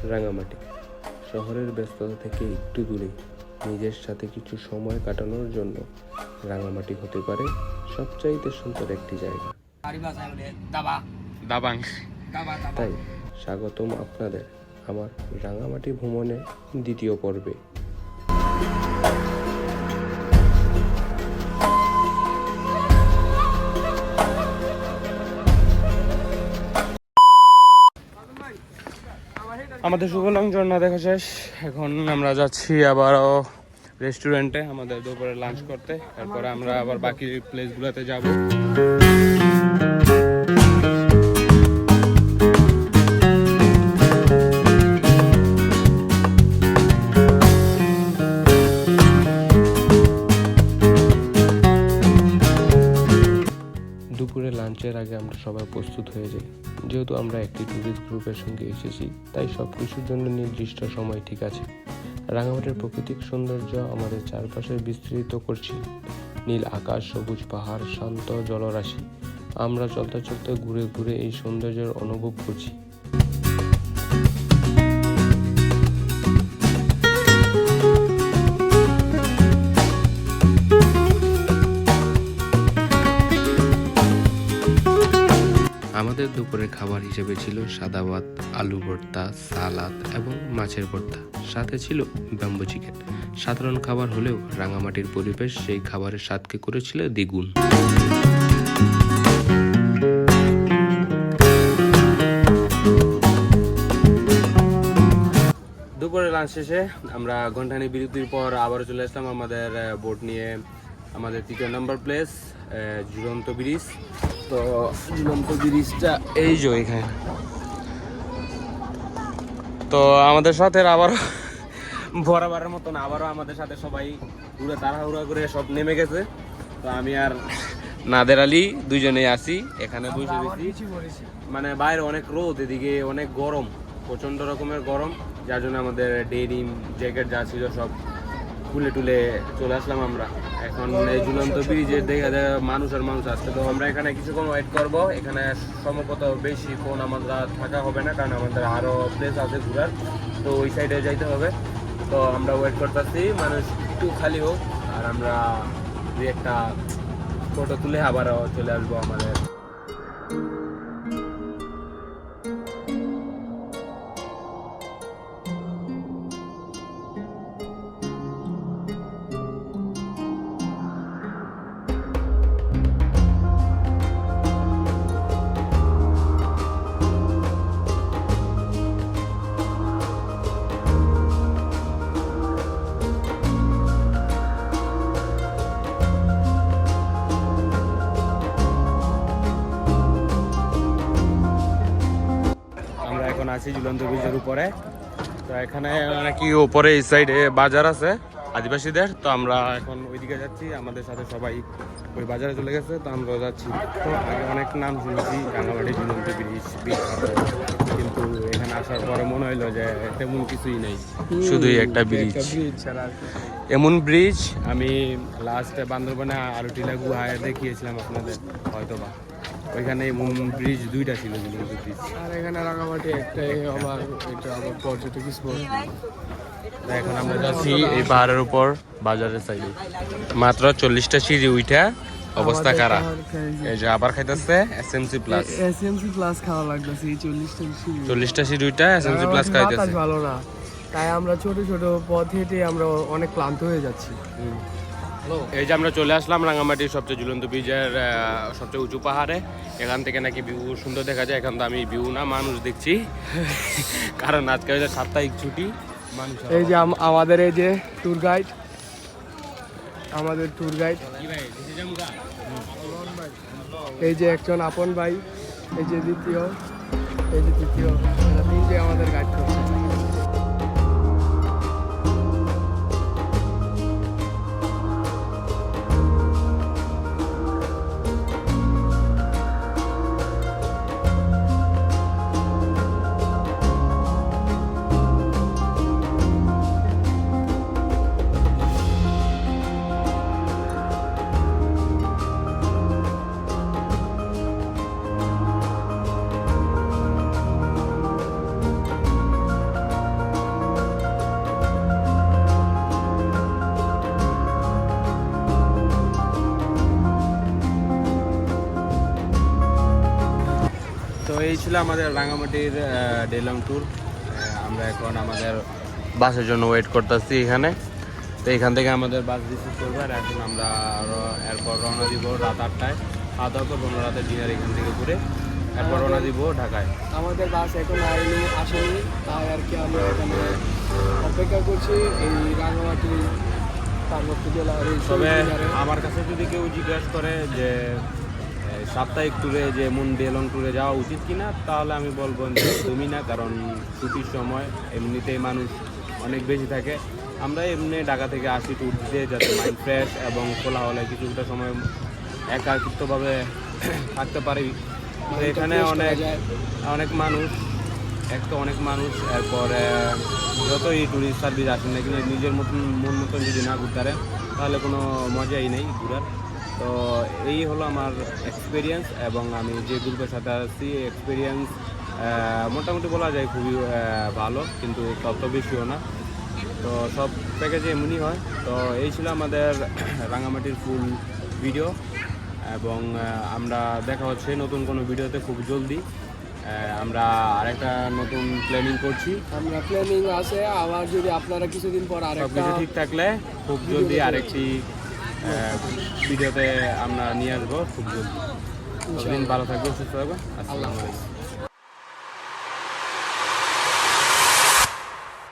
রাঙামাটি শহরের ব্যস্ততা থেকে একটু দূরে নিজের সাথে কিছু সময় কাটানোর জন্য রাঙামাটি হতে পারে সবচাইতে সুন্দর একটি জায়গা। তাই স্বাগতম আপনাদের আমার রাঙামাটি ভ্রমণে দ্বিতীয় পর্বে। আমাদের সুবলং ঝর্ণা দেখা শেষ। এখন আমরা যাচ্ছি আবারও রেস্টুরেন্টে আমাদের দুপুরে লাঞ্চ করতে, তারপরে আমরা আবার বাকি প্লেসগুলোতে যাব। দুপুরে লাঞ্চের আগে আমরা সবাই প্রস্তুত হয়ে যাই। যেহেতু আমরা একটি ট্যুরিস্ট গ্রুপের সঙ্গে এসেছি, তাই সব কিছুর জন্য নির্দিষ্ট সময় ঠিক আছে। রাঙামাটির প্রাকৃতিক সৌন্দর্য আমাদের চারপাশে বিস্তৃত করছিল। নীল আকাশ, সবুজ পাহাড়, শান্ত জলরাশি। আমরা চলতে চলতে ঘুরে ঘুরে এই সৌন্দর্যের অনুভব করছি। আমাদের দুপুরের খাবার হিসেবে ছিল সাদা ভাত, আলু ভর্তা, সালাদ এবং মাছের ভর্তা, সাথে ছিল ব্যাম্বো চিকেন। সাধারণ খাবার হলেও রাঙামাটির পরিবেশ সেই খাবারের স্বাদকে করেছিল দ্বিগুণ। দুপুরে লাঞ্চ শেষে আমরা ঘন্টাখানেক বিরতির পর আবারও চলে আসলাম আমাদের বোট নিয়ে আমাদের 3 নম্বর প্লেস ঝুলন্ত ব্রিজ। তো ঝুলন্ত ব্রিজটা এই যে এখানে। তো আমাদের সাথে আবারও বরাবরের মতন আবারও আমাদের সাথে সবাই পুরো তাড়াহুড়া করে সব নেমে গেছে। তো আমি আর নাদের আলী দুইজনেই আছি এখানে বসে গেছি। মানে বাইরে অনেক রোদ, এদিকে অনেক গরম, প্রচণ্ড রকমের গরম, যার জন্য আমাদের ডেনিম জ্যাকেট যা ছিল সব খুলে টুলে চলে আসলাম আমরা। এখন এই ঝুলন্ত ব্রিজের দেখা যায় মানুষ আসছে। তো আমরা এখানে কিছুক্ষণ ওয়েট করব। এখানে সম্ভবত বেশিক্ষণ আমরা থাকা হবে না, কারণ আমাদের আরও প্লেস আছে ঘোরার, তো ওই সাইডে যাইতে হবে। তো আমরা ওয়েট করতেছি মানুষ একটু খালি হোক, আর আমরা দুই একটা ফটো তুলে আবারও চলে আসবো আমাদের। আছি ঝুলন্ত ব্রিজের উপরে। তো এখানে নাকি উপরে এই সাইডে বাজার আছে আদিবাসীদের। তো আমরা এখন ওইদিকে যাচ্ছি, আমাদের সাথে সবাই ওই বাজারে চলে গেছে, তো আমরাও যাচ্ছি। তো আগে অনেক নাম শুনেছি রাঙামাটি ঝুলন্ত ব্রিজ বিখ্যাত, কিন্তু এখানে আসার পরে মনে হইলো যে তেমন কিছুই নেই, শুধুই একটা ব্রিজ। এমন ব্রিজ আমি লাস্ট বান্দরবানে আরুটিলা গুহায় দেখিয়েছিলাম আপনাদের হয়তোবা। ওইখানে ব্রিজ দুইটা ছিল ঝুলন্ত ব্রিজ, আর এখানে রাঙামাটি একটাই আবার এটা আবার পর্যটক স্পট। এখন আমরা যাচ্ছি এই পাহাড়ের উপর বাজারের সাইডে। মাত্র 40টা সিঁড়ি উঠা অবস্থা খারাপ। এই যে আবার খাইতেছে এসএমসি প্লাস খাওয়া লাগতেছে। এই 40টা সিঁড়ি উঠা এসএমসি প্লাস খাইতেছে। ভালো না, তাই আমরা ছোট ছোট পথ হেঁটে আমরা অনেক ক্লান্ত হয়ে যাচ্ছি। এই যে আমরা চলে আসলাম রাঙামাটির সবচেয়ে ঝুলন্ত ব্রিজের সবচেয়ে উঁচু পাহাড়ে। এখান থেকে নাকি ভিউ সুন্দর দেখা যায়। এখন তো আমি ভিউ না মানুষ দেখছি, কারণ আজকে হচ্ছে সাপ্তাহিক ছুটি। এই যে আমাদের এই যে ট্যুর গাইড, এই যে একজন আপন ভাই, এই যে দ্বিতীয়, তিনটে আমাদের গাইড করছে। তো এই ছিল আমাদের রাঙামাটির ডে লং ট্যুর। আমরা এখন আমাদের বাসের জন্য ওয়েট করতেছি এখানে। তো এখান থেকে আমাদের বাস রিসিভ করবো, আর এখন আমরা এরপর রওনা দিব রাত 8টায়। খাওয়া দাওয়া করবো আমরা, রাতের ডিনার এখান থেকে ঘুরে এরপর রওনা দিব ঢাকায়। আমাদের বাস এখন আসেনি, তাই আর কি আমরা এখানে অপেক্ষা করছি এই রাঙামাটি পার্বত্য জেলার এই তবে শহীদ মিনারে। আমার কাছে যদি কেউ জিজ্ঞাসা করে যে সাপ্তাহিক ট্যুরে যে ডে লং ট্যুরে যাওয়া উচিত কিনা, তাহলে আমি বলবো যে তুমি না, কারণ ছুটির সময় এমনিতেই মানুষ অনেক বেশি থাকে। আমরা এমনি ঢাকা থেকে আসি ট্যুর দিতে, যাতে মাইন্ড ফ্রেশ এবং খোলা হলে কিছুটা সময় একাকিত্বভাবে থাকতে পারি। তো এখানে অনেক মানুষ, অনেক মানুষ, এরপরে যতই ট্যুরিস্ট সার্ভিস আসেন না কিন্তু নিজের মন মতন যদি না ঘুরতে পারেন তাহলে কোনো মজাই নেই ঘুরার। তো এই হলো আমার এক্সপিরিয়েন্স, এবং আমি যে গ্রুপের সাথে আছি এক্সপিরিয়েন্স মোটামুটি বলা যায় খুবই ভালো, কিন্তু তত বেশিও না। তো সব প্যাকেজে এমনই হয়। তো এই ছিল আমাদের রাঙামাটির ফুল ভিডিও, এবং আমরা দেখা হচ্ছে নতুন কোনো ভিডিওতে খুব জলদি। আমরা আরেকটা নতুন প্ল্যানিং করছি। আমরা প্ল্যানিং আছে আবার, যদি আপনারা কিছুদিন পর সব আরেকটা কিছু ঠিক থাকলে খুব জলদি আরেকটি ভিডিওতে আমরা নিয়ে আসবো খুব জলদি। ততদিন ভালো থাকবেন, সুস্থ থাকবেন। আসসালামু আলাইকুম।